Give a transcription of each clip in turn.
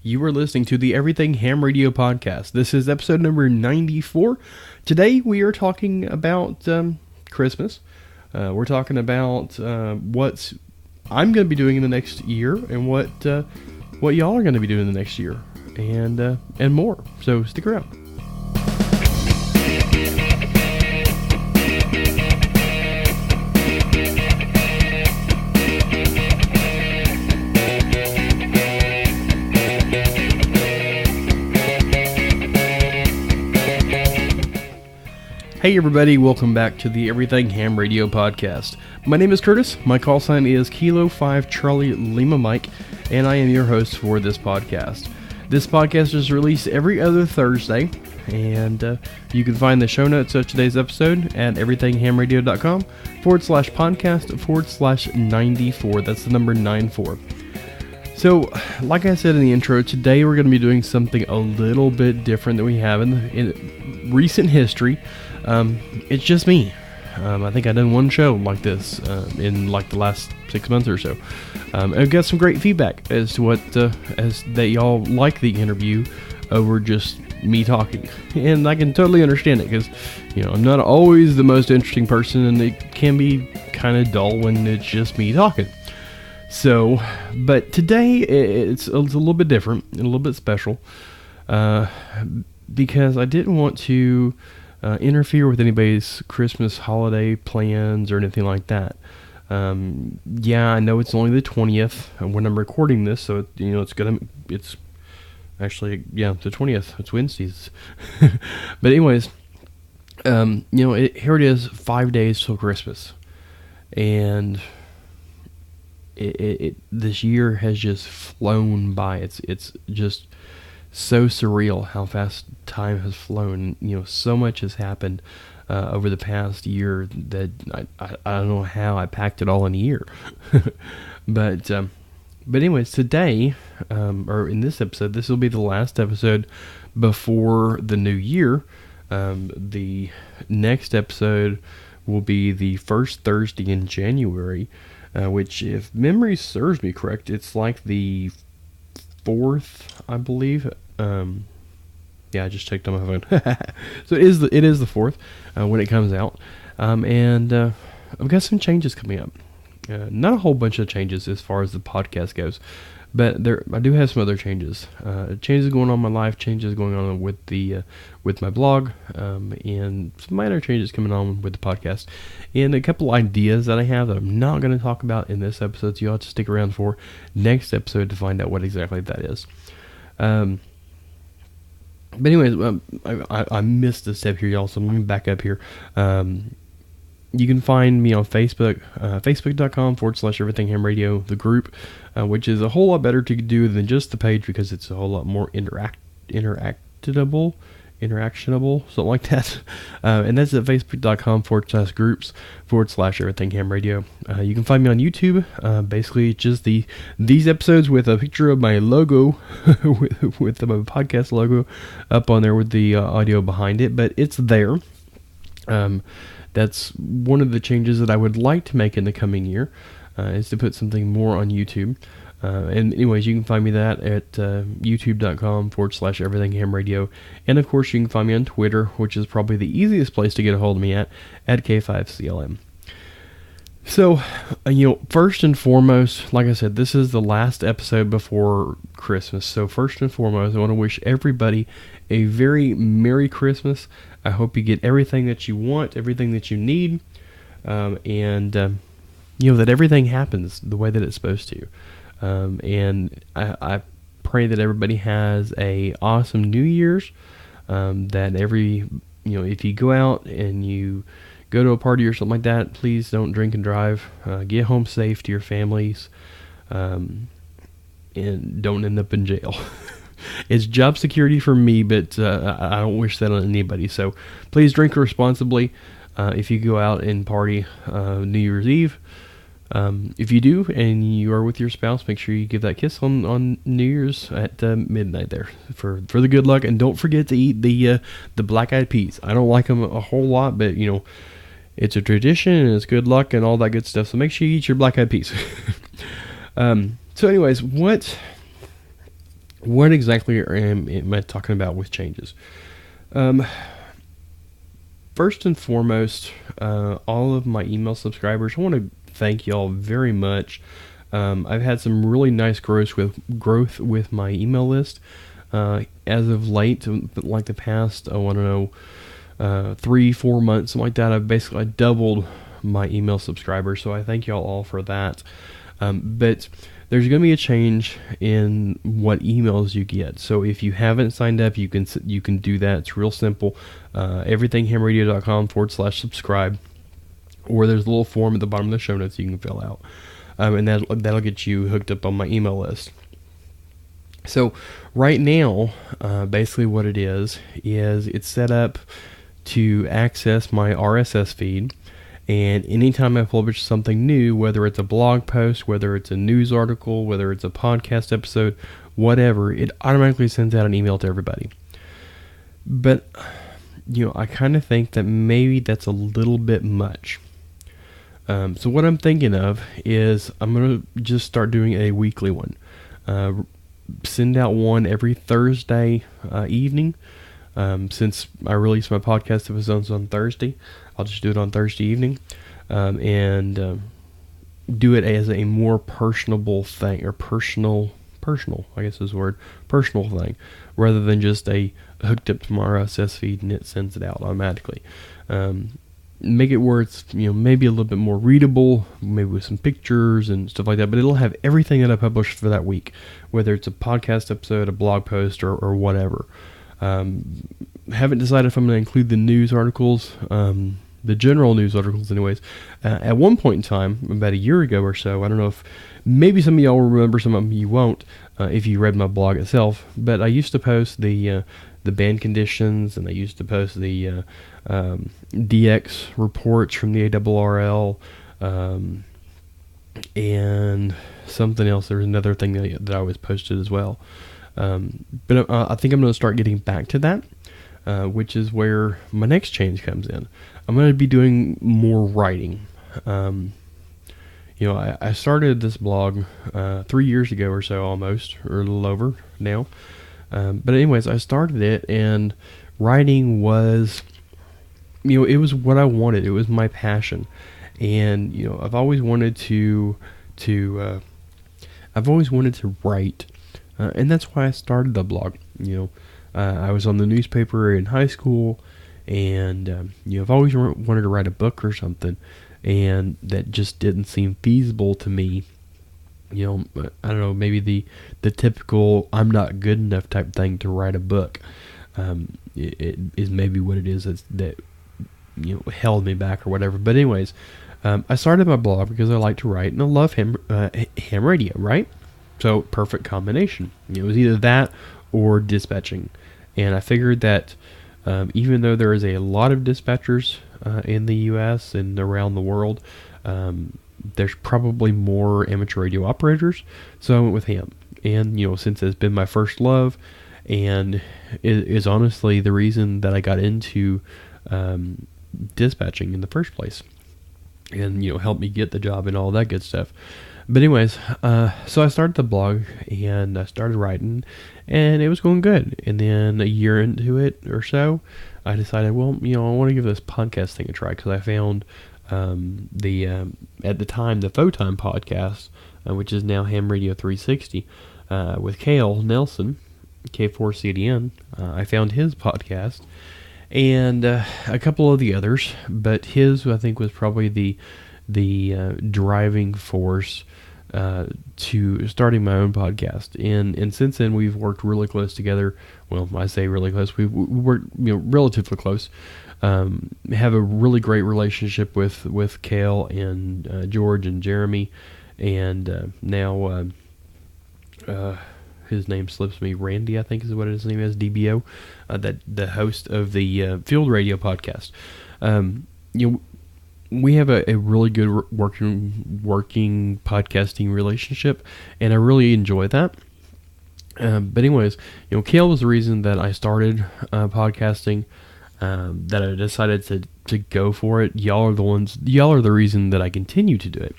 You are listening to the Everything Ham Radio podcast. This is episode number 94. Today we are talking about Christmas. We're talking about what I'm going to be doing in the next year and what y'all are going to be doing in the next year and more. So stick around. Hey everybody, welcome back to the Everything Ham Radio podcast. My name is Curtis, my call sign is Kilo 5 Charlie Lima Mike, and I am your host for this podcast. This podcast is released every other Thursday, and you can find the show notes of today's episode at everythinghamradio.com/podcast/94. That's the number 94. So, like I said in the intro, today we're going to be doing something a little bit different than we have in recent history. It's just me. I think I've done one show like this in like the last 6 months or so. I've got some great feedback as to as that y'all like the interview over just me talking, and I can totally understand it because I'm not always the most interesting person, and it can be kind of dull when it's just me talking. So, but today it's a little bit different and a little bit special because I didn't want to interfere with anybody's Christmas holiday plans or anything like that. I know it's only the 20th when I'm recording this, so it's actually the 20th. It's Wednesdays. But anyways, here it is, 5 days till Christmas, and this year has just flown by. It's just so surreal how fast time has flown. So much has happened over the past year that I don't know how I packed it all in a year. But anyways, today, or in this episode, this will be the last episode before the new year. The next episode will be the first Thursday in January, which, if memory serves me correct, it's like the 4th, I believe. I just checked on my phone. So it is the 4th when it comes out. And I've got some changes coming up. Not a whole bunch of changes as far as the podcast goes, but I do have some other changes. Changes going on in my life, changes going on with my blog, and some minor changes coming on with the podcast, and a couple ideas that I have that I'm not going to talk about in this episode, so you'll have to stick around for next episode to find out what exactly that is. But anyways, I missed a step here, y'all, so I'm going to back up here. You can find me on Facebook, facebook.com/everythinghamradio, the group, which is a whole lot better to do than just the page because it's a whole lot more interactionable, something like that. And that's at facebook.com/groups/everythinghamradio. You can find me on YouTube. Basically, just these episodes with a picture of my logo, with my podcast logo up on there with the audio behind it, but it's there. That's one of the changes that I would like to make in the coming year, is to put something more on YouTube. And anyways, you can find me that at youtube.com/everythinghamradio. And of course, you can find me on Twitter, which is probably the easiest place to get a hold of me at K5CLM. So, first and foremost, like I said, this is the last episode before Christmas. So first and foremost, I want to wish everybody a very Merry Christmas. I hope you get everything that you want, everything that you need, and that everything happens the way that it's supposed to. And I pray that everybody has a awesome New Year's, that if you go out and you go to a party or something like that, please don't drink and drive. Get home safe to your families, and don't end up in jail. It's job security for me, but I don't wish that on anybody. So please drink responsibly if you go out and party New Year's Eve. If you do and you are with your spouse, make sure you give that kiss on New Year's at midnight there for the good luck. And don't forget to eat the black-eyed peas. I don't like them a whole lot, but it's a tradition and it's good luck and all that good stuff. So make sure you eat your black-eyed peas. So anyways, what what exactly am I talking about with changes? First and foremost, all of my email subscribers, I want to thank y'all very much. I've had some really nice growth with my email list. As of late, like the past, I want to know, 3-4 months, something like that, I've basically doubled my email subscribers. So I thank y'all all for that. But there's going to be a change in what emails you get. So if you haven't signed up, you can do that. It's real simple. everythinghamradio.com/subscribe, or there's a little form at the bottom of the show notes you can fill out, and that'll get you hooked up on my email list. So right now, basically what it is it's set up to access my RSS feed. And anytime I publish something new, whether it's a blog post, whether it's a news article, whether it's a podcast episode, whatever, it automatically sends out an email to everybody. But, I kind of think that maybe that's a little bit much. So what I'm thinking of is I'm going to just start doing a weekly one. Send out one every Thursday evening. Since I release my podcast episodes on Thursday, I'll just do it on Thursday evening, and do it as a more personable thing, or personal, I guess is the word, personal thing, rather than just a hooked up to my RSS feed and it sends it out automatically. Make it where it's, maybe a little bit more readable, maybe with some pictures and stuff like that, but it'll have everything that I published for that week, whether it's a podcast episode, a blog post, or whatever. Haven't decided if I'm going to include the news articles, the general news articles anyways. At one point in time, about a year ago or so, I don't know if maybe some of y'all will remember, some of you won't, if you read my blog itself, but I used to post the band conditions, and I used to post the DX reports from the ARRL, and something else. There was another thing that I always posted as well. But I think I'm going to start getting back to that, which is where my next change comes in. I'm going to be doing more writing. I started this blog 3 years ago or so, almost, or a little over now. But anyways, I started it, and writing was, it was what I wanted. It was my passion. And, I've always wanted to write. And that's why I started the blog. I was on the newspaper in high school, and I've always wanted to write a book or something, and that just didn't seem feasible to me. I don't know, maybe the typical I'm not good enough type thing to write a book. It is maybe what it is that held me back or whatever. But anyways, I started my blog because I like to write, and I love ham radio, right? So perfect combination. It was either that or dispatching, and I figured that even though there is a lot of dispatchers in the U.S. and around the world, there's probably more amateur radio operators. So I went with him, and since it's been my first love, and it is honestly the reason that I got into dispatching in the first place, and helped me get the job and all that good stuff. But anyways, so I started the blog, and I started writing, and it was going good. And then a year into it or so, I decided, well, I want to give this podcast thing a try, because I found at the time, the Photime podcast, which is now Ham Radio 360, with Cale Nelson, K4CDN. I found his podcast, and a couple of the others, but his, I think, was probably the driving force to starting my own podcast. And since then, we've worked really close together. Well, I say really close. We worked relatively close. Have a really great relationship with Cale and George and Jeremy, and now his name slips me. Randy, I think, is what his name is. DBO, that the host of the Field Radio podcast. We have a really good working podcasting relationship, and I really enjoy that. But anyways, Cale was the reason that I started podcasting. That I decided to go for it. Y'all are the reason that I continue to do it.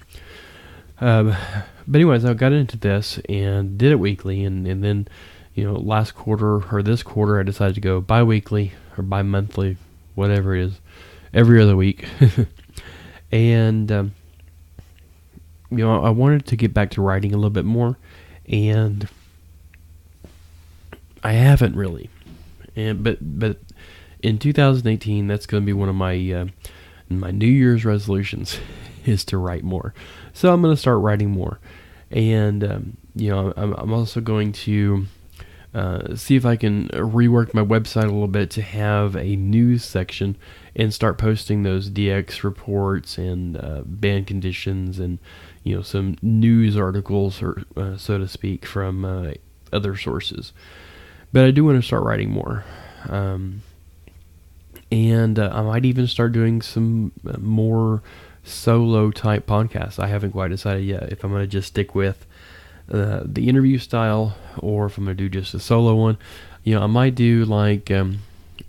But anyways, I got into this and did it weekly, and then, last quarter or this quarter, I decided to go bi-weekly or bi-monthly, whatever it is, every other week. And, I wanted to get back to writing a little bit more, and I haven't really. But in 2018, that's going to be one of my New Year's resolutions is to write more. So I'm going to start writing more, and I'm also going to see if I can rework my website a little bit to have a news section and start posting those DX reports and band conditions and some news articles, or so to speak, from other sources. But I do want to start writing more. And I might even start doing some more solo type podcasts. I haven't quite decided yet if I'm going to just stick with the interview style, or if I'm going to do just a solo one. I might do like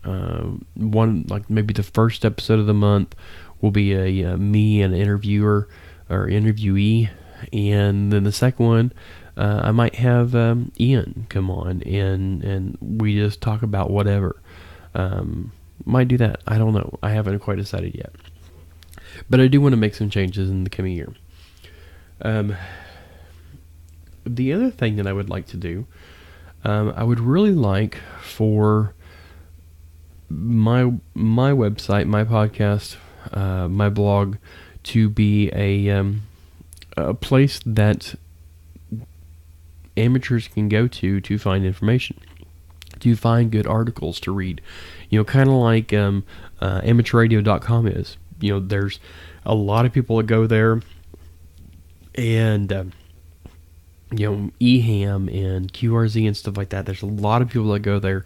one, like maybe the first episode of the month will be a me and an interviewer or interviewee, and then the second one I might have Ian come on and we just talk about whatever. Might do that. I don't know. I haven't quite decided yet. But I do want to make some changes in the coming year. The other thing that I would like to do, I would really like for my website, my podcast, my blog to be a place that amateurs can go to find information, to find good articles to read. Kind of like amateurradio.com is. There's a lot of people that go there, and EHAM and QRZ and stuff like that. There's a lot of people that go there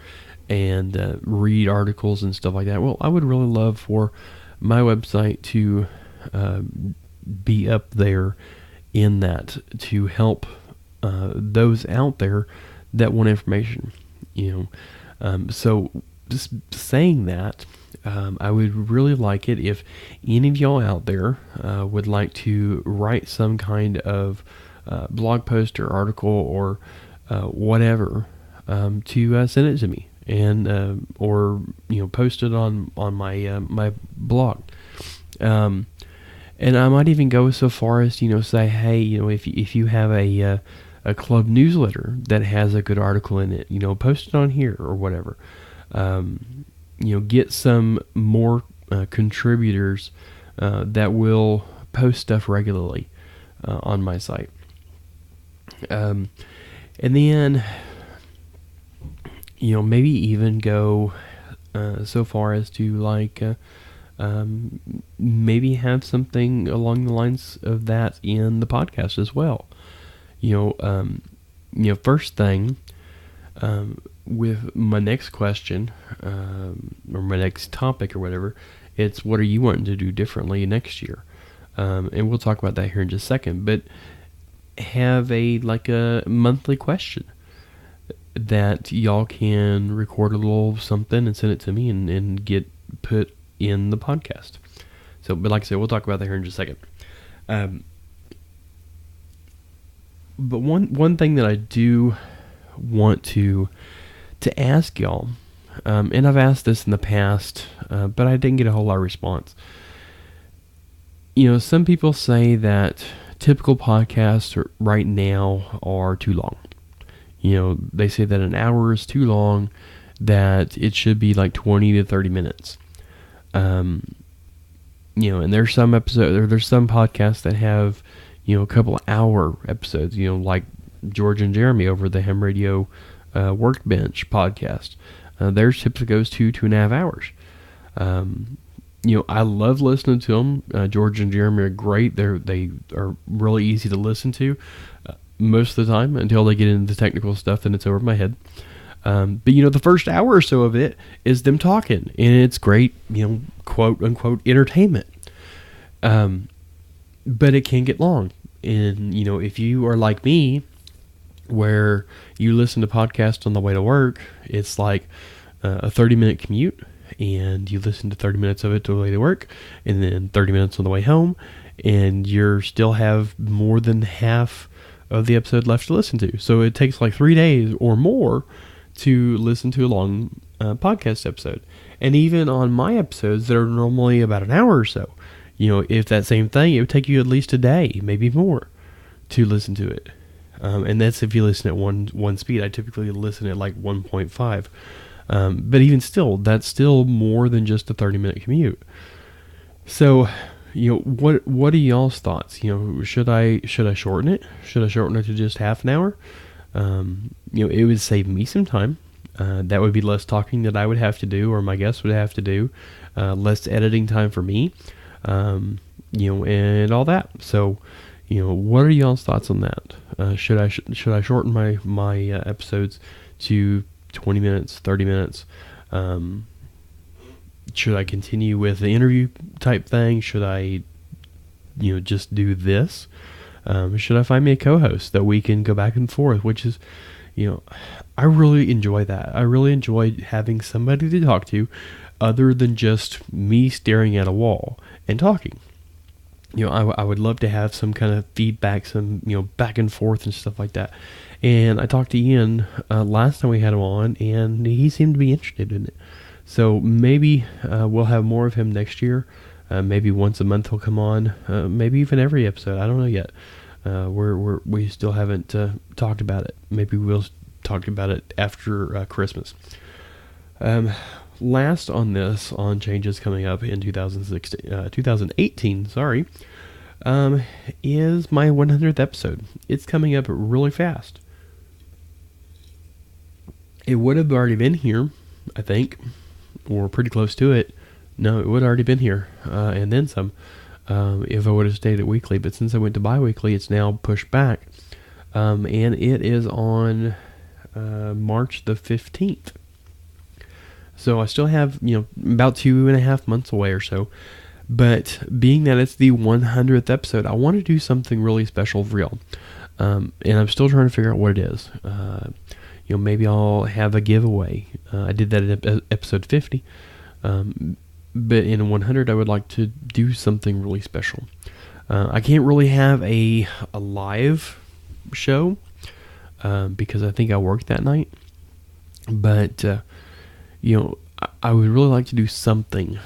and read articles and stuff like that. Well, I would really love for my website to be up there in that, to help those out there that want information. So just saying that, I would really like it if any of y'all out there would like to write some kind of blog post or article or whatever, to send it to me, and or post it on my my blog. And I might even go so far as say, hey, if you have a club newsletter that has a good article in it, post it on here or whatever. Get some more contributors that will post stuff regularly on my site. And then, maybe even go so far as to maybe have something along the lines of that in the podcast as well. First thing, with my next question, or my next topic or whatever, it's what are you wanting to do differently next year? And we'll talk about that here in just a second, but have a monthly question that y'all can record a little something and send it to me and get put in the podcast. So, but like I said, we'll talk about that here in just a second. But one thing that I do want to ask y'all, and I've asked this in the past, but I didn't get a whole lot of response. Some people say that typical podcasts right now are too long. They say that an hour is too long, that it should be like 20 to 30 minutes. And there's some there's some podcasts that have, a couple of hour episodes, like George and Jeremy over the Ham Radio Workbench podcast. Theirs typically goes 2.5 hours. I love listening to them. George and Jeremy are great. They are really easy to listen to most of the time, until they get into the technical stuff and it's over my head. But the first hour or so of it is them talking, and it's great, quote unquote entertainment. But it can get long. And, if you are like me, where you listen to podcasts on the way to work, it's like a 30-minute commute, and you listen to 30 minutes of it on the way to work, and then 30 minutes on the way home, and you still have more than half of the episode left to listen to. So it takes like 3 days or more to listen to a long podcast episode. And even on my episodes that are normally about an hour or so, if that same thing, it would take you at least a day, maybe more, to listen to it. And that's if you listen at one speed. I typically listen at like 1.5. But even still, that's still more than just a 30-minute commute. So, what are y'all's thoughts? Should I shorten it? Should I shorten it to just half an hour? It would save me some time. That would be less talking that I would have to do, or my guests would have to do. Less editing time for me. And all that. So, what are y'all's thoughts on that? Should I shorten my episodes to 20 minutes, 30 minutes? Should I continue with the interview type thing? Should I, just do this? Should I find me a co-host that we can go back and forth? Which is, I really enjoy that. I really enjoy having somebody to talk to other than just me staring at a wall and talking. I would love to have some kind of feedback, some, back and forth and stuff like that. And I talked to Ian last time we had him on, and he seemed to be interested in it. So maybe we'll have more of him next year. Maybe once a month he'll come on. Maybe even every episode. I don't know yet. We still haven't talked about it. Maybe we'll talk about it after Christmas. Last on this, on changes coming up in 2018, is my 100th episode. It's coming up really fast. It would have already been here, I think, or pretty close to it. No, it would have already been here, and then some, if I would have stayed at weekly. But since I went to bi-weekly, it's now pushed back, and it is on March the 15th. So I still have, about 2.5 months away or so. But being that it's the 100th episode, I want to do something really special for y'all. And I'm still trying to figure out what it is. Maybe I'll have a giveaway. I did that in episode 50. But in 100, I would like to do something really special. I can't really have a live show because I think I worked that night. But I would really like to do something,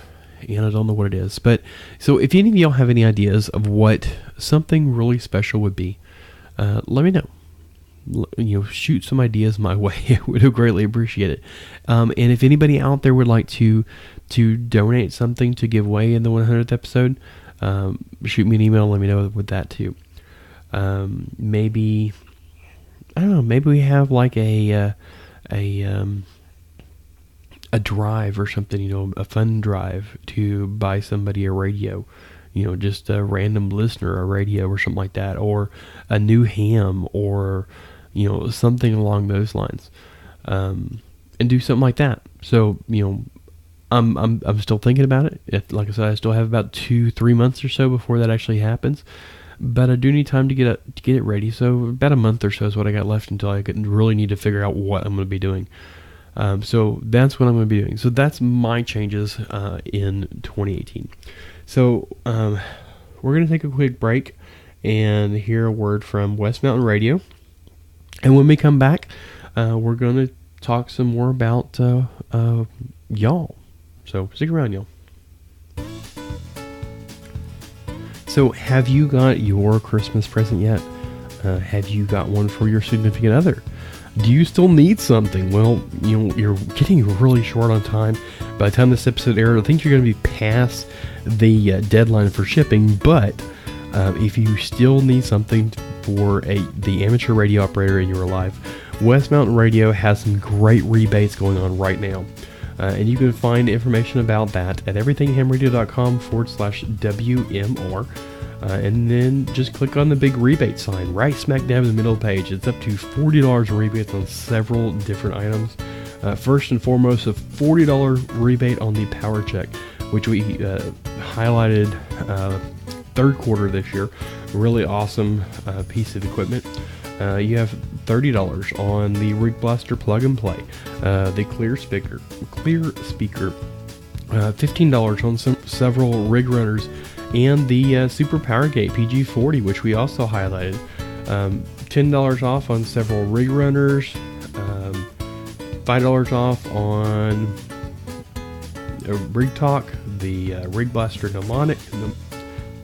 and I don't know what it is. But so if any of y'all have any ideas of what something really special would be, let me know. Shoot some ideas my way. I would greatly appreciate it. And if anybody out there would like to donate something to give away in the 100th episode, shoot me an email. Let me know with that too. Maybe I don't know. Maybe we have like a drive or something, a fun drive to buy somebody a radio, just a random listener a radio or something like that, or a new ham, or something along those lines, and do something like that. So I'm still thinking about it. Like I said, I still have about 2-3 months or so before that actually happens, but I do need time to get it ready. So about a month or so is what I got left until I really need to figure out what I'm going to be doing. So that's what I'm going to be doing. So that's my changes in 2018. So we're going to take a quick break and hear a word from West Mountain Radio. And when we come back, we're going to talk some more about y'all. So stick around, y'all. So have you got your Christmas present yet? Have you got one for your significant other? Do you still need something? Well, you're getting really short on time. By the time this episode airs, I think you're going to be past the deadline for shipping. But if you still need something for the amateur radio operator in your life, West Mountain Radio has some great rebates going on right now. And you can find information about that at everythinghamradio.com/WMR. And then just click on the big rebate sign right smack dab in the middle of the page. It's up to $40 in rebates on several different items. First and foremost, a $40 rebate on the Power Check, which we highlighted third quarter this year. Really awesome piece of equipment. You have $30 on the Rig Blaster Plug and Play, the Clear Speaker, $15 on several rig runners, and the Super Power Gate PG40, which we also highlighted. $10 off on several rig runners, $5 off on Rig Talk, the Rig Blaster Nomic,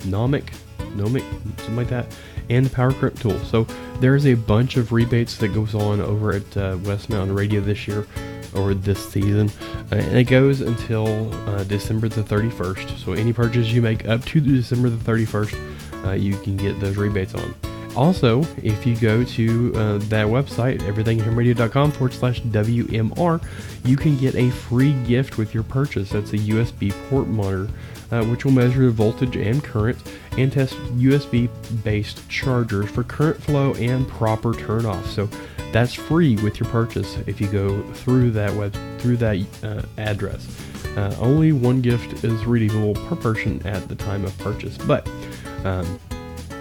something like that, and the Power Grip tool. So there's a bunch of rebates that goes on over at West Mountain Radio this year, or this season, and it goes until December the 31st. So any purchase you make up to December the 31st, you can get those rebates on. Also, if you go to that website, everythinghamradio.com/WMR, you can get a free gift with your purchase. That's a USB port monitor, which will measure the voltage and current and test USB-based chargers for current flow and proper turn-off. So that's free with your purchase if you go through that address. Only one gift is redeemable per person at the time of purchase, but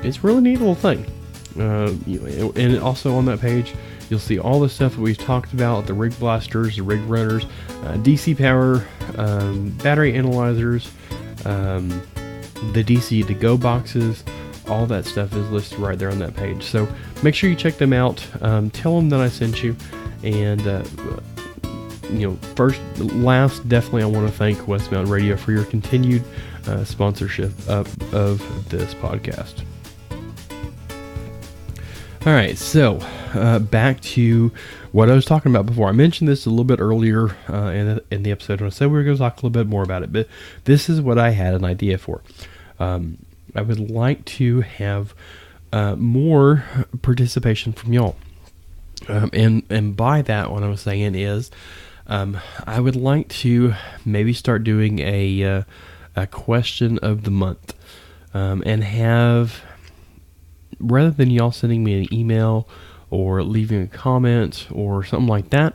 it's a really neat little thing. And also on that page, you'll see all the stuff that we've talked about: the rig blasters, the rig runners, DC power, battery analyzers, the DC to go boxes. All that stuff is listed right there on that page. So make sure you check them out. Tell them that I sent you. And, definitely I want to thank West Mountain Radio for your continued sponsorship of this podcast. All right, so back to what I was talking about before. I mentioned this a little bit earlier in the episode when I said we were going to talk a little bit more about it, but this is what I had an idea for. I would like to have more participation from y'all. And by that, what I was saying is I would like to maybe start doing a question of the month, and have, rather than y'all sending me an email or leaving a comment or something like that,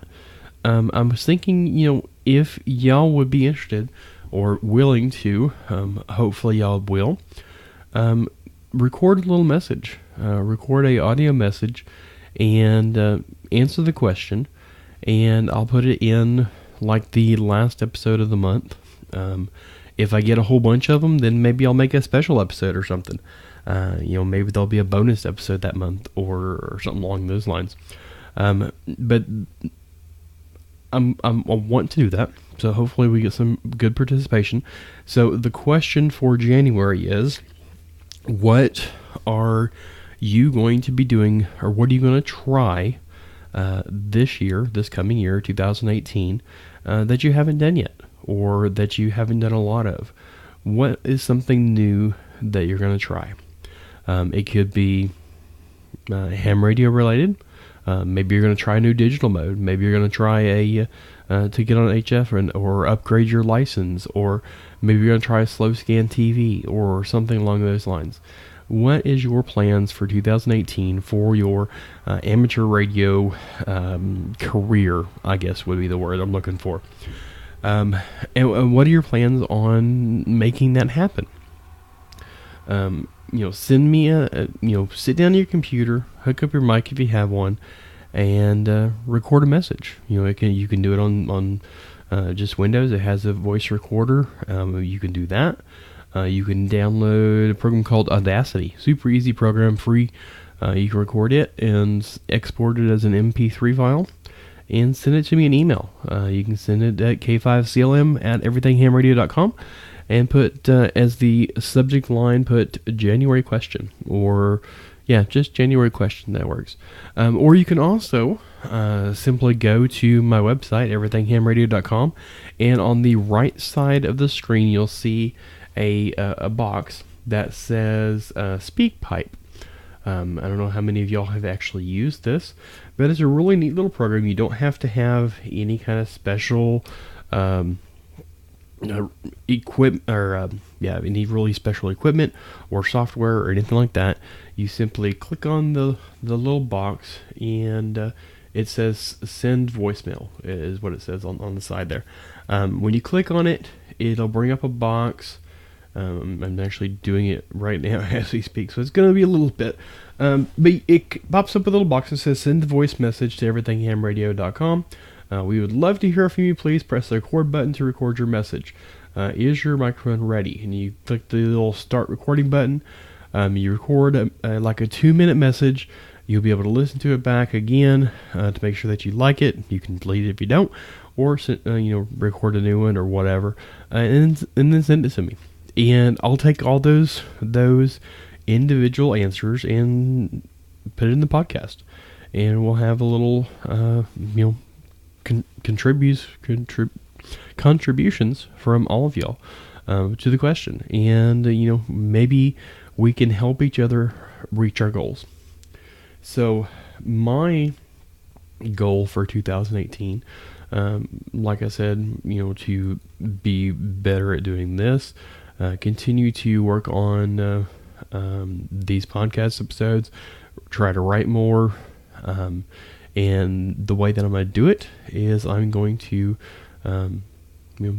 I was thinking, if y'all would be interested or willing to, hopefully y'all will, record a little message, record a audio message, and answer the question, and I'll put it in like the last episode of the month. If I get a whole bunch of them, then maybe I'll make a special episode or something. Maybe there'll be a bonus episode that month or something along those lines. But I want to do that, so hopefully we get some good participation. So the question for January is, what are you going to be doing, or what are you going to try this coming year, 2018, that you haven't done yet, or that you haven't done a lot of? What is something new that you're going to try? It could be ham radio related. Maybe you're going to try a new digital mode. Maybe you're going to try to get on HF or upgrade your license, or maybe you're going to try a slow scan TV or something along those lines. What is your plans for 2018 for your amateur radio career, I guess would be the word I'm looking for. And what are your plans on making that happen? Send me sit down at your computer, hook up your mic if you have one, and record a message. You can do it on just Windows. It has a voice recorder. You can do that. You can download a program called Audacity. Super easy program, free. You can record it and export it as an MP3 file and send it to me in email. You can send it at k5clm@everythinghamradio.com and put as the subject line, put January question, or just January question. That works. Or you can also simply go to my website, everythinghamradio.com, and on the right side of the screen you'll see a box that says Speak Pipe. I don't know how many of y'all have actually used this, but it's a really neat little program. You don't have to have any kind of special equipment, or any really special equipment or software or anything like that. You simply click on the little box, and it says send voicemail is what it says on the side there. When you click on it, it'll bring up a box. I'm actually doing it right now as we speak, so it's going to be a little bit. But it pops up a little box that says send the voice message to everythinghamradio.com. We would love to hear from you. Please press the record button to record your message. Is your microphone ready? And you click the little start recording button. You record like a 2-minute message. You'll be able to listen to it back again to make sure that you like it. You can delete it if you don't, or record a new one or whatever, and then send it to me. And I'll take all those individual answers and put it in the podcast, and we'll have a little contributions from all of y'all to the question, and maybe we can help each other reach our goals. So my goal for 2018, like I said, to be better at doing this, continue to work on these podcast episodes, try to write more, and the way that I'm going to do it is I'm going to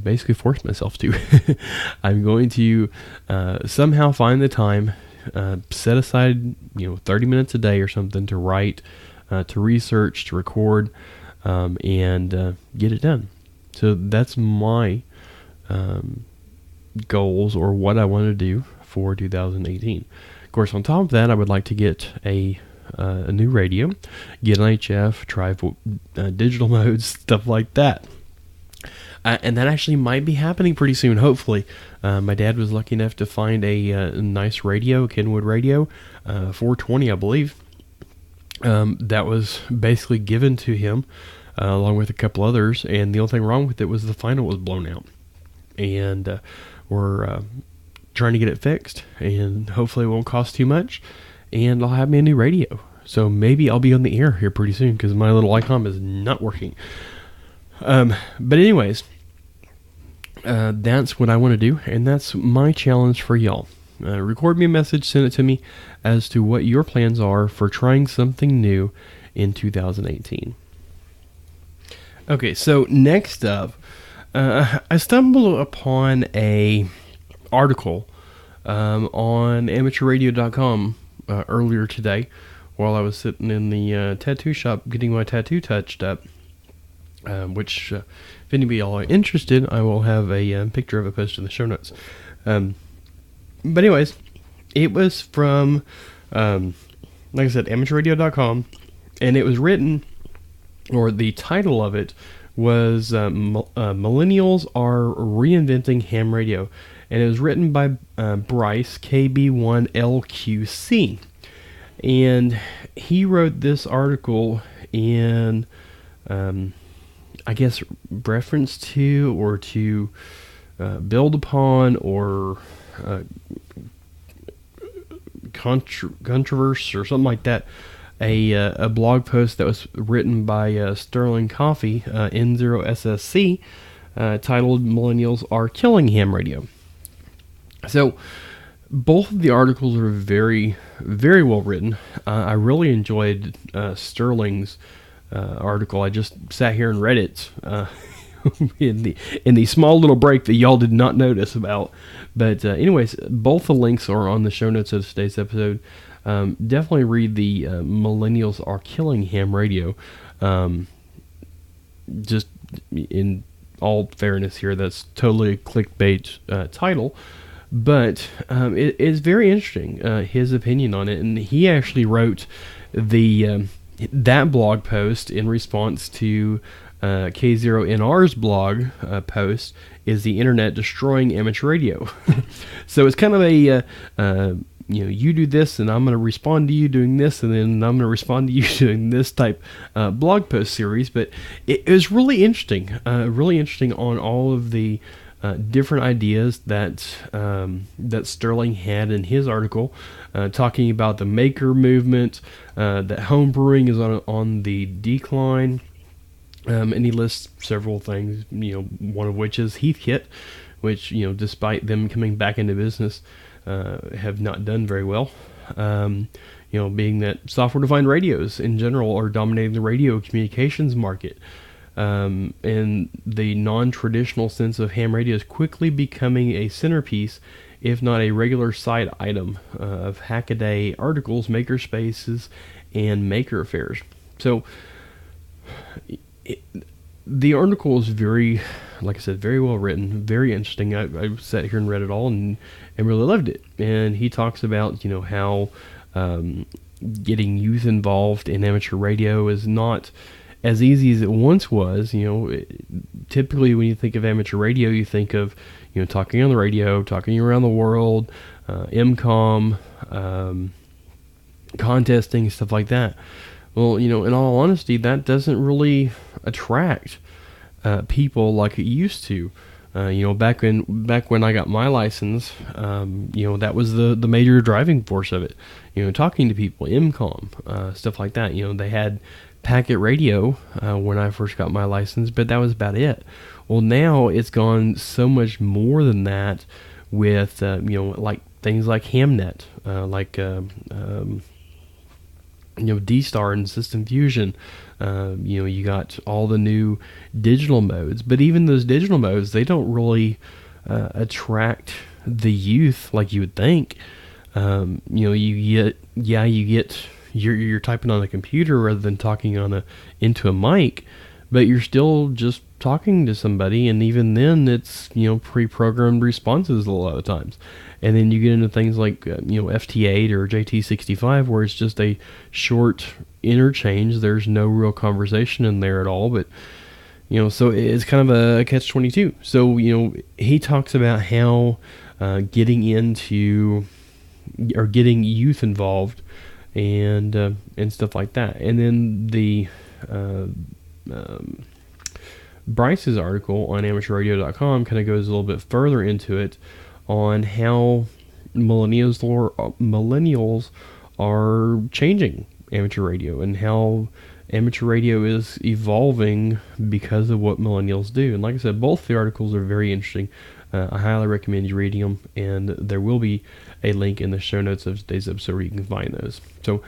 basically force myself to. I'm going to somehow find the time, set aside 30 minutes a day or something to write, to research, to record, and get it done. So that's my goals, or what I want to do for 2018. Of course, on top of that, I would like to get a new radio, get an HF, try digital modes, stuff like that. And that actually might be happening pretty soon, hopefully. My dad was lucky enough to find a nice radio, a Kenwood radio, 420, I believe. That was basically given to him, along with a couple others, and the only thing wrong with it was the final was blown out. And we're trying to get it fixed, and hopefully it won't cost too much, and I'll have me a new radio. So maybe I'll be on the air here pretty soon, because my little ICOM is not working. But anyways, that's what I want to do, and that's my challenge for y'all. Record me a message, send it to me as to what your plans are for trying something new in 2018. Okay, so next up, I stumbled upon a article on amateurradio.com earlier today while I was sitting in the tattoo shop getting my tattoo touched up. Which, if anybody all are interested, I will have a picture of it posted in the show notes. But anyways, it was from, like I said, amateurradio.com, and it was written, or the title of it was Millennials Are Reinventing Ham Radio, and it was written by Bryce, KB1LQC, and he wrote this article in... I guess reference to, or to build upon, or controversy or something like that, a blog post that was written by Sterling Coffee, N0SSC, titled "Millennials Are Killing Ham Radio." So both of the articles are very, very well written. I really enjoyed Sterling's article. I just sat here and read it in the small little break that y'all did not notice about. But anyways, both the links are on the show notes of today's episode. Definitely read the Millennials Are Killing Ham Radio. Just in all fairness here, that's totally a clickbait title. But it is very interesting, his opinion on it. And he actually wrote that blog post in response to K0NR's blog post, "Is the Internet Destroying Amateur Radio?" So it's kind of a, you do this and I'm going to respond to you doing this, and then I'm going to respond to you doing this type blog post series. But it was really interesting on all of the different ideas that Sterling had in his article, talking about the maker movement, that home brewing is on the decline, and he lists several things. One of which is Heathkit, which despite them coming back into business, have not done very well. Being that software-defined radios in general are dominating the radio communications market. And the non-traditional sense of ham radio is quickly becoming a centerpiece, if not a regular side item, of Hackaday articles, makerspaces, and maker affairs. So the article is very, like I said, very well written, very interesting. I sat here and read it all and really loved it. And he talks about how getting youth involved in amateur radio is not as easy as it once was. Typically when you think of amateur radio, you think of, talking on the radio, talking around the world, MCOM, contesting, stuff like that. Well, in all honesty, that doesn't really attract people like it used to. Back when I got my license, that was the major driving force of it. Talking to people, MCOM, stuff like that. They had packet radio when I first got my license, but that was about it. Well, now it's gone so much more than that with, like things like Hamnet, D-Star and System Fusion. You got all the new digital modes, but even those digital modes, they don't really attract the youth like you would think. You're typing on a computer rather than talking into a mic, but you're still just talking to somebody, and even then it's pre-programmed responses a lot of times. And then you get into things like FT8 or JT65, where it's just a short interchange. There's no real conversation in there at all, but so it's kind of a catch-22. So he talks about how getting into or getting youth involved and stuff like that. And then the Bryce's article on amateurradio.com kind of goes a little bit further into it on how millennials are changing amateur radio and how amateur radio is evolving because of what millennials do. And like I said, both the articles are very interesting. I highly recommend you reading them, and there will be a link in the show notes of today's episode where you can find those. So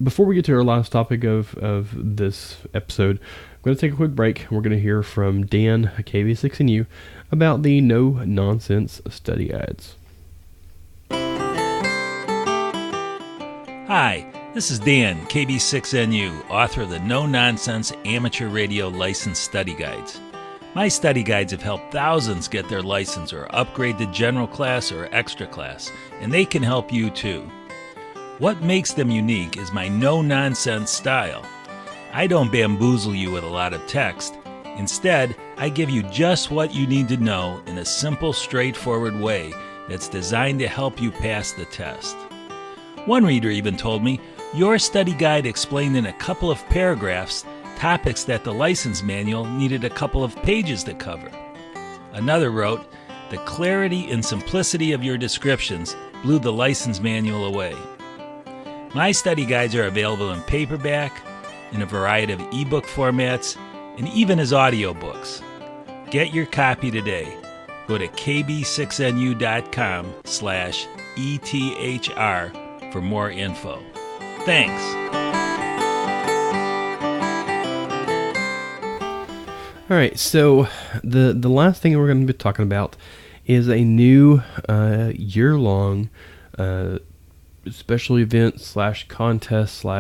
before we get to our last topic of this episode, I'm going to take a quick break. We're going to hear from Dan, KB6NU, about the no-nonsense study guides. Hi, this is Dan, KB6NU, author of the No Nonsense Amateur Radio License Study Guides. My study guides have helped thousands get their license or upgrade to general class or extra class, and they can help you too. What makes them unique is my no-nonsense style. I don't bamboozle you with a lot of text. Instead, I give you just what you need to know in a simple, straightforward way that's designed to help you pass the test. One reader even told me, your study guide explained in a couple of paragraphs topics that the license manual needed a couple of pages to cover. Another wrote, the clarity and simplicity of your descriptions blew the license manual away. My study guides are available in paperback, in a variety of ebook formats, and even as audiobooks. Get your copy today. Go to kb6nu.com/ETHR for more info. Thanks. All right, so the last thing we're going to be talking about is a new year-long special event / contest /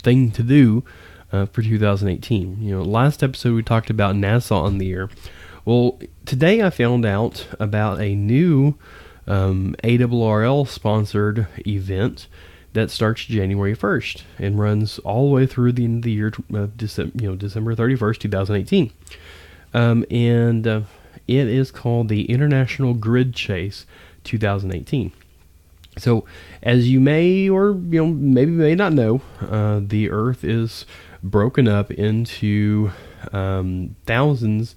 thing to do for 2018. Last episode we talked about NASA on the air. Well, today I found out about a new ARRL sponsored event that starts January 1st and runs all the way through the end of the year, December 31st, 2018. It is called the International Grid Chase 2018. So, as you may or maybe may not know, the Earth is broken up into thousands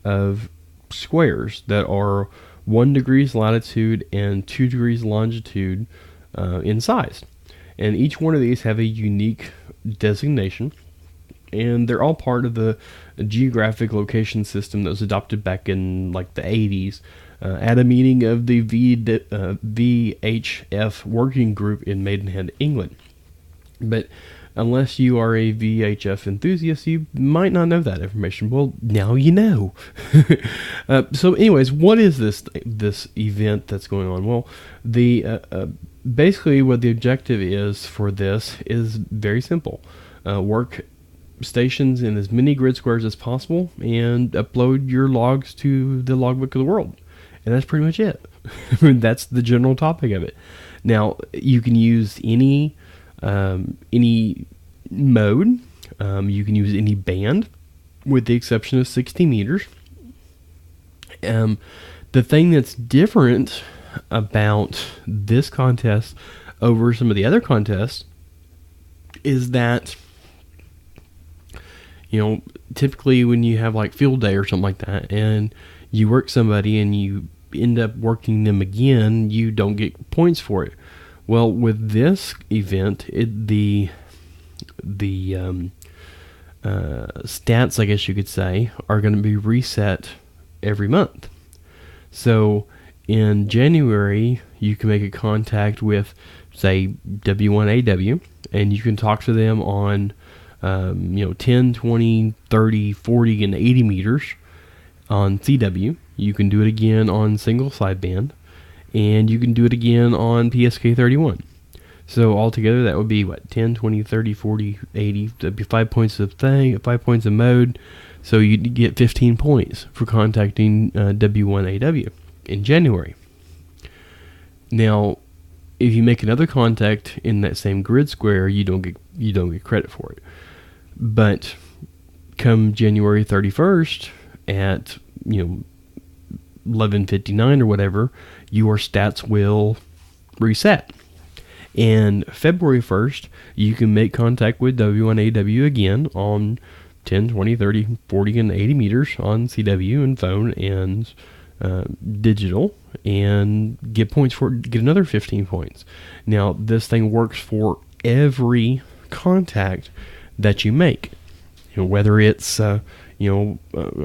of squares that are 1 degrees latitude and 2 degrees longitude in size. And each one of these have a unique designation, and they're all part of the geographic location system that was adopted back in like the 80s at a meeting of the VHF working group in Maidenhead, England. But unless you are a VHF enthusiast, you might not know that information. Well, now you know. So anyways, what is this event that's going on? Well, basically what the objective is for this is very simple. Work stations in as many grid squares as possible and upload your logs to the logbook of the world. And that's pretty much it. That's the general topic of it. Now, you can use any mode. You can use any band, with the exception of 60 meters. The thing that's different about this contest over some of the other contests is that, typically when you have like field day or something like that, and you work somebody and you end up working them again, you don't get points for it. Well, with this event, the stats, I guess you could say, are going to be reset every month. So in January, you can make a contact with, say, W1AW, and you can talk to them on 10, 20, 30, 40, and 80 meters on CW. You can do it again on single sideband, and you can do it again on PSK 31. So altogether, that would be, 10, 20, 30, 40, 80. That'd be 5 points of thing, 5 points of mode. So you'd get 15 points for contacting W1AW in January. Now, if you make another contact in that same grid square, you don't get credit for it. But come January 31st at 11:59 or whatever, your stats will reset. And February 1st, you can make contact with W1AW again on 10, 20, 30, 40, and 80 meters on CW and phone and digital, and get points for it, get another 15 points. Now, this thing works for every contact that you make, whether it's a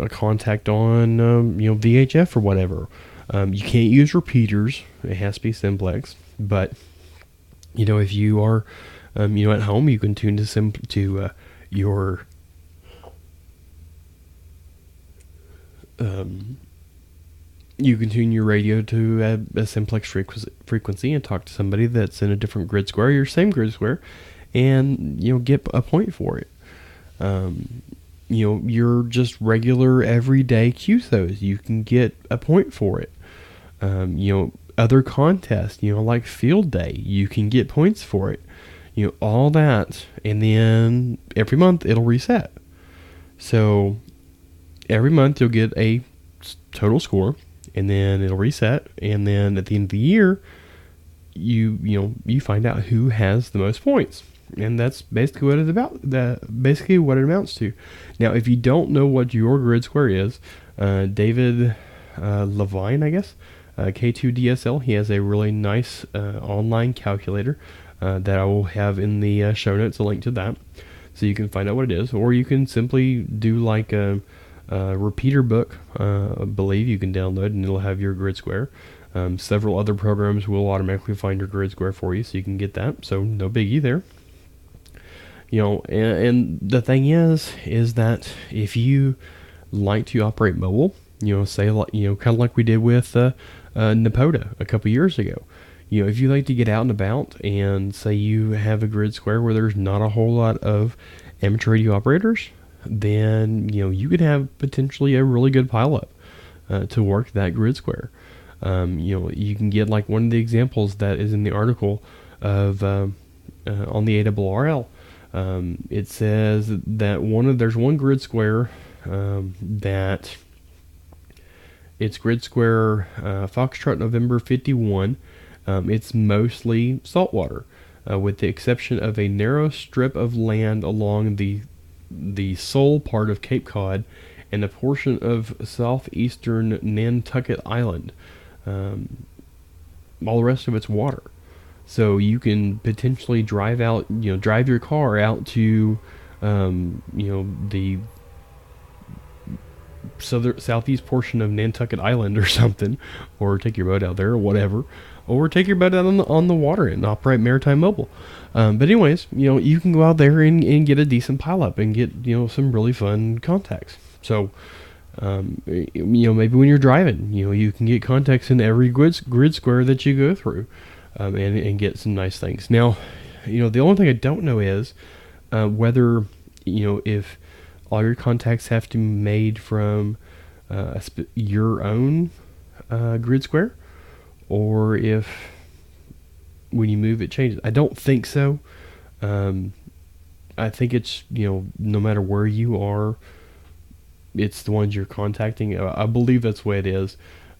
contact on VHF or whatever. You can't use repeaters; it has to be simplex. But if you are at home, you can tune to your you can tune your radio to a simplex frequency and talk to somebody that's in a different grid square, your same grid square, and get a point for it. Your just regular everyday QSOs, you can get a point for it. Other contests, like field day, you can get points for it. All that, and then every month it'll reset. So every month you'll get a total score, and then it'll reset, and then at the end of the year, you find out who has the most points, and that's basically what it's about. Basically what it amounts to. Now, if you don't know what your grid square is, David Levine, I guess, K2DSL, he has a really nice online calculator that I will have in the show notes, a link to that, so you can find out what it is, or you can simply do like a repeater book, I believe you can download, and it'll have your grid square. Several other programs will automatically find your grid square for you, so you can get that. So no biggie there. And the thing is that if you like to operate mobile, say kind of like we did with Napoda a couple years ago. If you like to get out and about, and say you have a grid square where there's not a whole lot of amateur radio operators, then you could have potentially a really good pileup to work that grid square. You can get like one of the examples that is in the article of on the ARRL. It says that there's one grid square that it's grid square Foxtrot November 51. It's mostly saltwater, with the exception of a narrow strip of land along the Seoul part of Cape Cod and a portion of southeastern Nantucket Island. All the rest of it's water. So you can potentially drive your car out to, the southeast portion of Nantucket Island or something, or take your boat out there or whatever, or take your boat out on the water and operate maritime mobile. But anyways, you can go out there and get a decent pileup and get some really fun contacts. So maybe when you're driving, you can get contacts in every grid square that you go through, and get some nice things. Now, the only thing I don't know is whether if all your contacts have to be made from your own grid square, or if when you move, it changes? I don't think so. I think it's, no matter where you are, it's the ones you're contacting. I believe that's the way it is.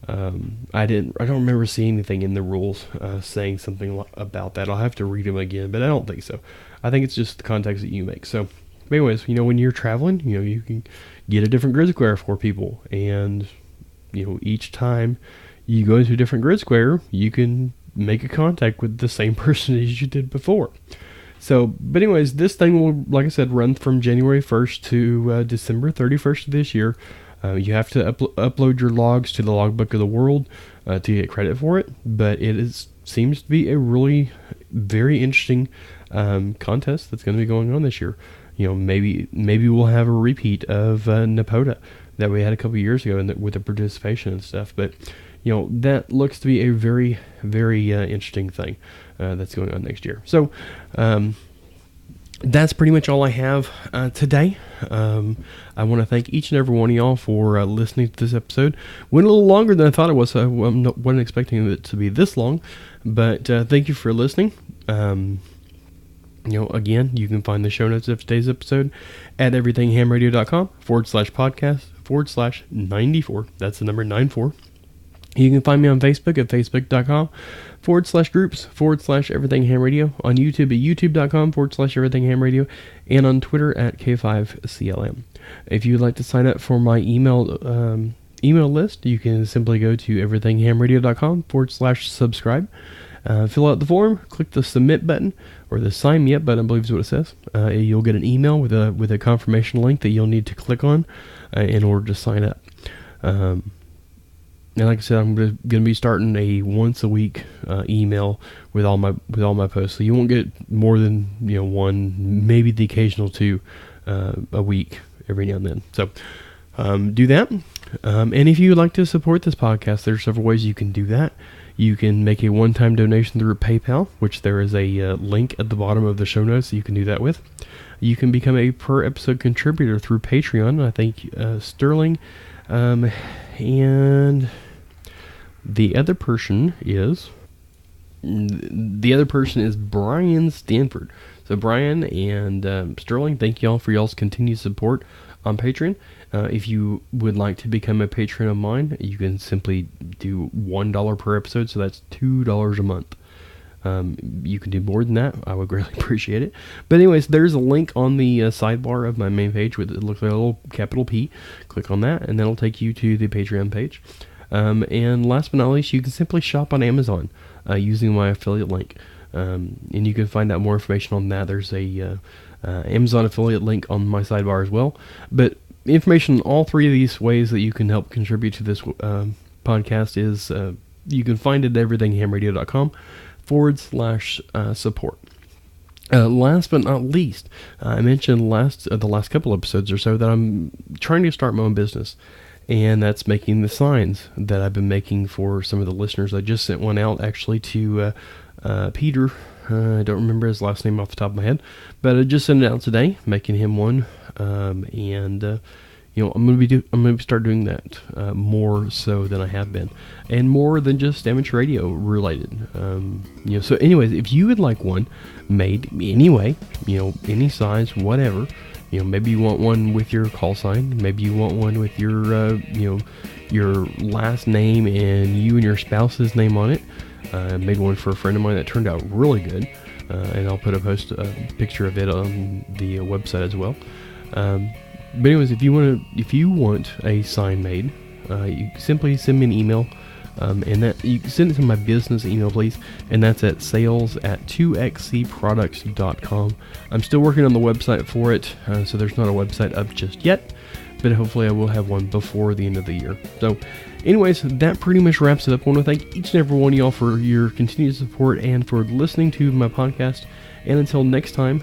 I don't remember seeing anything in the rules saying something about that. I'll have to read them again, but I don't think so. I think it's just the contacts that you make. So, but anyways, when you're traveling, you can get a different grid square for people, and each time you go to a different grid square, you can make a contact with the same person as you did before. So, but anyways, this thing will, like I said, run from January 1st to December 31st of this year. You have to upload your logs to the Logbook of the World to get credit for it, but seems to be a really very interesting contest that's going to be going on this year. Maybe we'll have a repeat of Napoda that we had a couple years ago with the participation and stuff. But that looks to be a very, very interesting thing that's going on next year. So that's pretty much all I have today. I want to thank each and every one of y'all for listening to this episode. Went a little longer than I thought it was. I wasn't expecting it to be this long, but thank you for listening. Again, you can find the show notes of today's episode at everythinghamradio.com/podcast/94. That's the number 94. You can find me on Facebook at facebook.com/groups/everythinghamradio, on YouTube at youtube.com/everythinghamradio, and on Twitter at K5CLM. If you'd like to sign up for my email list, you can simply go to everythinghamradio.com/subscribe. Fill out the form, click the submit button, or the sign me up button, I believe is what it says. You'll get an email with a confirmation link that you'll need to click on in order to sign up. And like I said, I'm going to be starting a once a week email with all my posts. So you won't get more than one, maybe the occasional two a week every now and then. So do that. And if you would like to support this podcast, there are several ways you can do that. You can make a one-time donation through PayPal, which there is a link at the bottom of the show notes that you can do that with. You can become a per-episode contributor through Patreon. I think Sterling and the other person is Brian Stanford. So Brian and Sterling, thank y'all for y'all's continued support on Patreon. If you would like to become a patron of mine, you can simply do $1 per episode, so that's $2 a month. You can do more than that. I would greatly appreciate it. But anyways, there's a link on the sidebar of my main page with it looks like a little capital P. Click on that, and that'll take you to the Patreon page. And last but not least, you can simply shop on Amazon using my affiliate link. And you can find out more information on that. There's a Amazon affiliate link on my sidebar as well. But information on all three of these ways that you can help contribute to this podcast is you can find it at everythinghamradio.com/support. Last but not least, I mentioned the last couple episodes or so that I'm trying to start my own business, and that's making the signs that I've been making for some of the listeners. I just sent one out actually to Peter. I don't remember his last name off the top of my head, but I just sent it out today, making him one, and I'm gonna start doing that more so than I have been, and more than just amateur radio related. So anyways, if you would like one made anyway, any size, whatever, maybe you want one with your call sign, maybe you want one with your your last name and you and your spouse's name on it. I made one for a friend of mine that turned out really good, and I'll put a picture of it on the website as well. But anyways, if you want a sign made, you simply send me an email, and that you can send it to my business email, please, and that's at sales@2xcproducts.com. I'm still working on the website for it, so there's not a website up just yet, but hopefully I will have one before the end of the year. So anyways, that pretty much wraps it up. I want to thank each and every one of y'all for your continued support and for listening to my podcast. And until next time,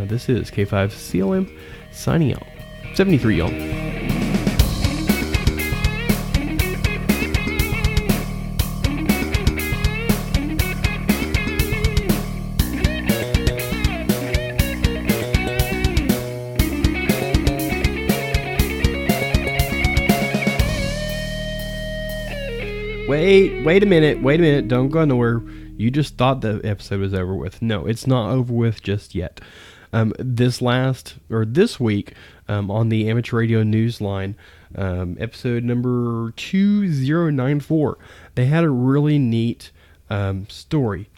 this is K5CLM signing out. 73, y'all. Wait a minute, don't go nowhere. You just thought the episode was over with. No, it's not over with just yet. This week, on the Amateur Radio Newsline, episode number 2094, they had a really neat story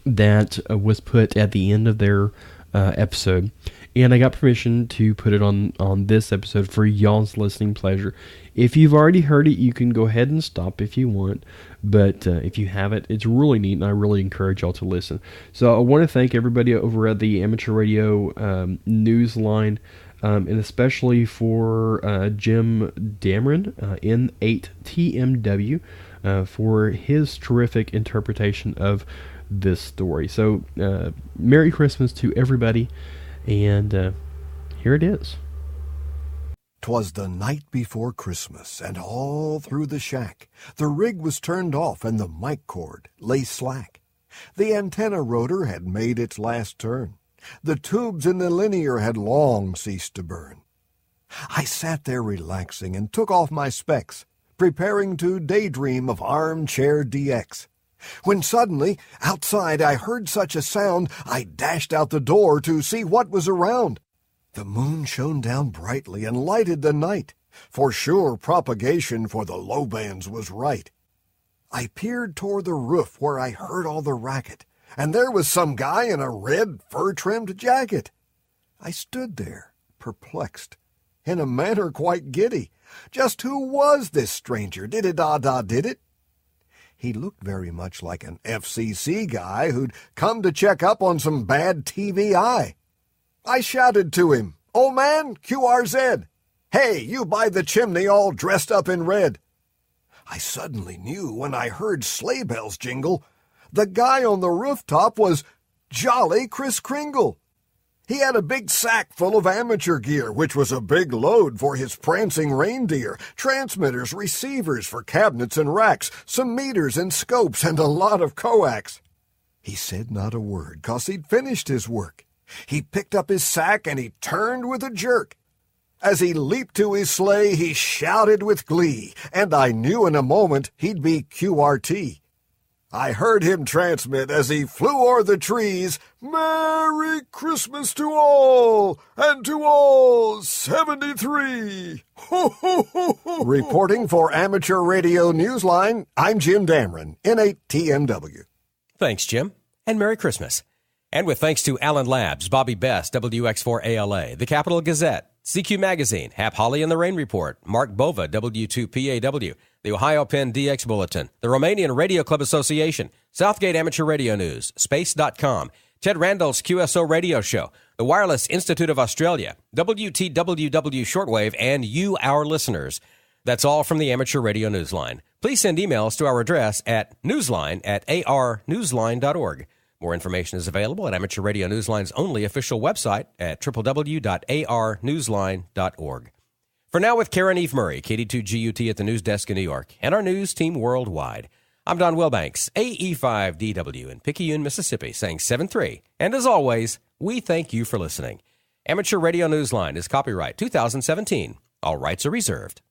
that was put at the end of their episode, and I got permission to put it on this episode for y'all's listening pleasure. If you've already heard it, you can go ahead and stop if you want, but if you haven't, it's really neat, and I really encourage y'all to listen. So I want to thank everybody over at the Amateur Radio Newsline, and especially for Jim Dameron, N8TMW, for his terrific interpretation of this story. So, Merry Christmas to everybody, and here it is. 'Twas the night before Christmas, and all through the shack the rig was turned off and the mic cord lay slack. The antenna rotor had made its last turn. The tubes in the linear had long ceased to burn. I sat there relaxing and took off my specs, preparing to daydream of armchair DX. When suddenly, outside, I heard such a sound, I dashed out the door to see what was around. The moon shone down brightly and lighted the night. For sure propagation for the low bands was right. I peered toward the roof where I heard all the racket, and there was some guy in a red fur-trimmed jacket. I stood there, perplexed, in a manner quite giddy. Just who was this stranger? Did it? He looked very much like an FCC guy who'd come to check up on some bad TVI. I shouted to him, "Old man, QRZ! Hey, you by the chimney all dressed up in red." I suddenly knew when I heard sleigh bells jingle, the guy on the rooftop was Jolly Kris Kringle. He had a big sack full of amateur gear, which was a big load for his prancing reindeer, transmitters, receivers for cabinets and racks, some meters and scopes, and a lot of coax. He said not a word, 'cause he'd finished his work. He picked up his sack and he turned with a jerk. As he leaped to his sleigh, he shouted with glee, and I knew in a moment he'd be QRT. I heard him transmit as he flew o'er the trees, "Merry Christmas to all, and to all 73. Ho, ho, ho, ho. Reporting for Amateur Radio Newsline, I'm Jim Dameron, N8TMW. Thanks, Jim, and Merry Christmas. And with thanks to Allen Labs, Bobby Best, WX4ALA, the Capital Gazette, CQ Magazine, Hap Holly and the Rain Report, Mark Bova, W2PAW, the Ohio Penn DX Bulletin, the Romanian Radio Club Association, Southgate Amateur Radio News, Space.com, Ted Randall's QSO Radio Show, the Wireless Institute of Australia, WTWW Shortwave, and you, our listeners. That's all from the Amateur Radio Newsline. Please send emails to our address at newsline@arnewsline.org. More information is available at Amateur Radio Newsline's only official website at www.arnewsline.org. For now, with Karen Eve Murray, KD2GUT at the news desk in New York, and our news team worldwide, I'm Don Wilbanks, AE5DW in Picayune, Mississippi, saying 7-3. And as always, we thank you for listening. Amateur Radio Newsline is copyright 2017. All rights are reserved.